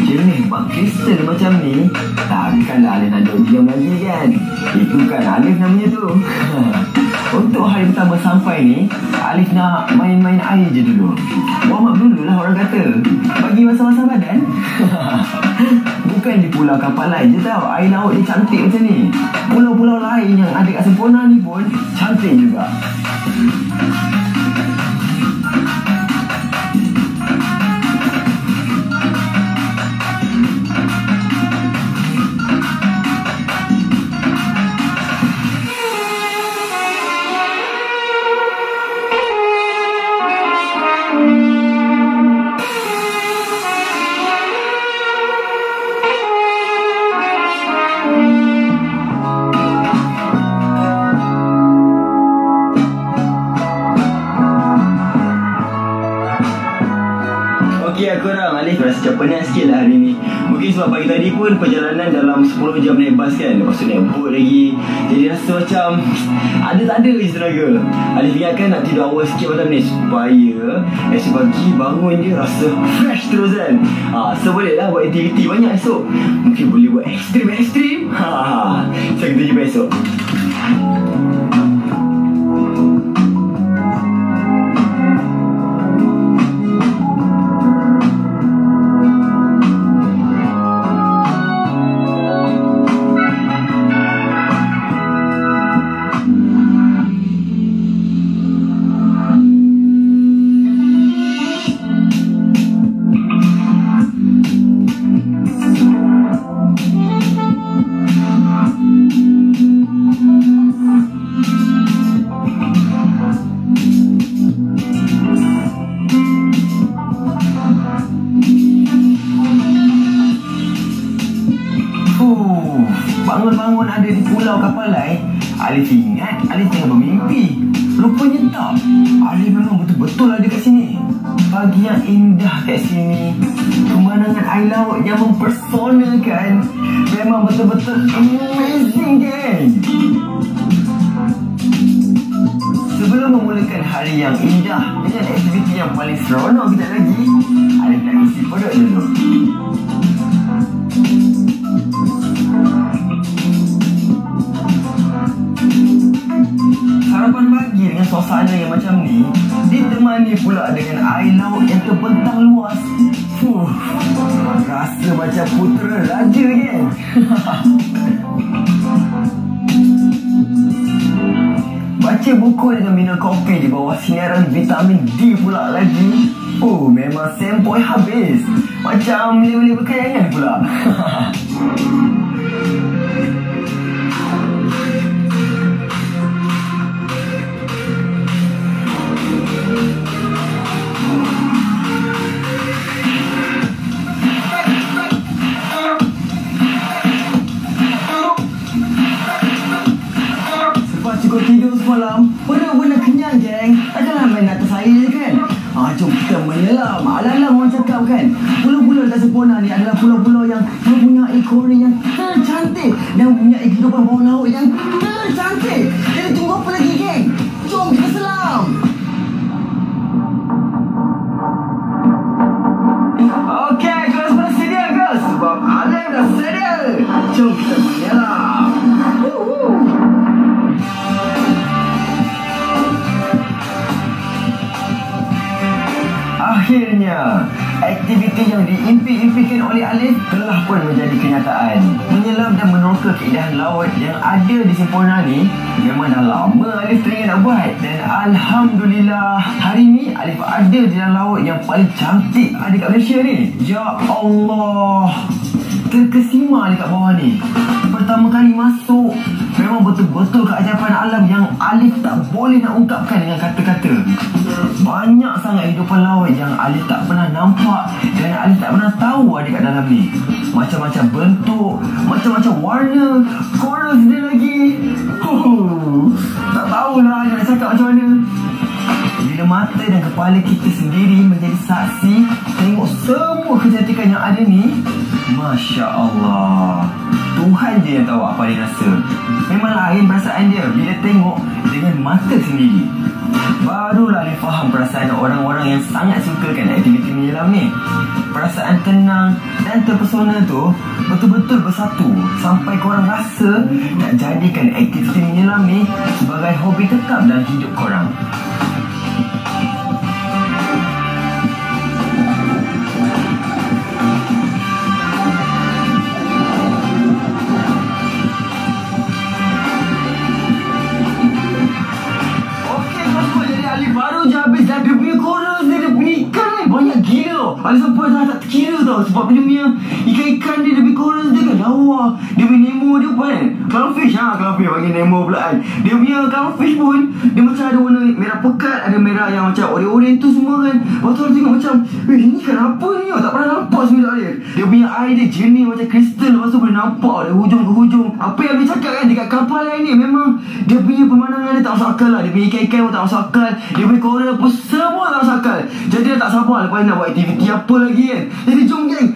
jernih bak kristal macam ni, takkanlah Alif nak duduk diam lagi kan? Itu kan Alif namanya tu. Untuk hari pertama sampai ni, Alif nak main-main air je dulu. Warm up dulu lah orang kata. Bagi masa-masa badan. Bukan di pulau kapal lain je tau air laut ni cantik macam ni. Pulau-pulau lain yang ada kat Semporna ni pun cantik juga. Okey, aku orang Alif rasa macam penat sikit lah hari ni. Mungkin sebab pagi tadi pun perjalanan dalam 10 jam naik bas kan. Lepas tu naik boat lagi. Jadi rasa macam ada tak ada je tenaga. Alif ingatkan nak tidur awal sikit malam ni supaya esok pagi bangun je rasa fresh terus kan. So boleh lah buat aktiviti banyak esok. Mungkin boleh buat ekstrim. So kita jumpa esok. Bangun-bangun ada di pulau kapal lain, Alif ingat Alif tengah bermimpi. Rupanya tak. Alif memang betul-betul ada kat sini. Pagi yang indah kat sini, pemandangan air laut yang mempersonakan. Memang betul-betul amazing kan. Sebelum memulakan hari yang indah dengan aktiviti yang paling seronok kita lagi, Alif nak isi perut dulu. Sarapan pagi dengan suasana yang macam ni, ditemani pula dengan air laut yang terbentang luas. Rasa macam putera raja kan. Baca buku dengan minum kopi di bawah sinaran vitamin D pula lagi. Memang sempoi habis. Macam level-level kekayangan pula. Cukup tidur semalam, benar-benar kenyang geng. Takkanlah main atas air je kan. Jom kita menyelam. Alang-alang orang cakap kan, pulau-pulau kat Semporna ni adalah pulau-pulau yang mempunyai ekori yang tercantik dan mempunyai kehidupan bawah laut yang tercantik. Jadi tunggu apa lagi geng? Jom kita selam. Okay, girls, pada sedia girls? Sebab Alif dah sedia. Jom kita menyelam. Akhirnya, aktiviti yang diimpi-impikan oleh Alif telah pun menjadi kenyataan. Menyelam dan meneroka keindahan laut yang ada di Semporna ni memang dah lama Alif teringin nak buat. Dan Alhamdulillah, hari ni Alif ada di dalam laut yang paling cantik ada kat Malaysia ni. Ya Allah, terkesima Alif kat bawah ni. Pertama kali masuk, memang betul-betul keajaiban alam yang Alif tak boleh nak ungkapkan dengan kata-kata. Banyak sangat hidupan laut yang Alif tak pernah nampak dan Alif tak pernah tahu ada kat dalam ni. Macam-macam bentuk, macam-macam warna, coral dia lagi. Tak tahulah nak cakap macam mana. Bila mata dan kepala kita sendiri menjadi saksi tengok semua kecantikan yang ada ni, Masya Allah, Tuhan je yang tahu apa dia rasa. Memang lain perasaan dia bila tengok dengan mata sendiri. Barulah Alif faham perasaan orang-orang yang sangat sukakan aktiviti menyelam ni. Perasaan tenang dan terpesona tu betul-betul bersatu sampai korang rasa nak jadikan aktiviti menyelam ni sebagai hobi tetap dalam hidup korang. Baru je habis dah dia punya chorus dia punya ikan ni banyak gila. Alif sampai dah tak terkira tau. Sebab dia punya ikan-ikan dia punya chorus dia kan lawa. Dia punya Nemo dia pun kan clownfish clownfish bagi Nemo pula kan. Dia punya clownfish pun dia macam ada warna merah pekat, ada merah yang macam oranye-oranye tu semua kan. Lepas tu tengok macam ini kan apa ni, tak pernah nampak sebenarnya dia. Dia punya air dia jernih macam kristal. Lepas tu boleh nampak dari hujung ke hujung. Apa yang dia cakap kan dekat kapal lain ni memang dia punya pemandangan dia tak masuk akal lah. Dia punya ikan-ikan pun tak masuk akal. Dia punya korang apa semua tak masuk akal. Jadi dia tak sabar lepas nak buat aktiviti apa lagi kan. Jadi jom geng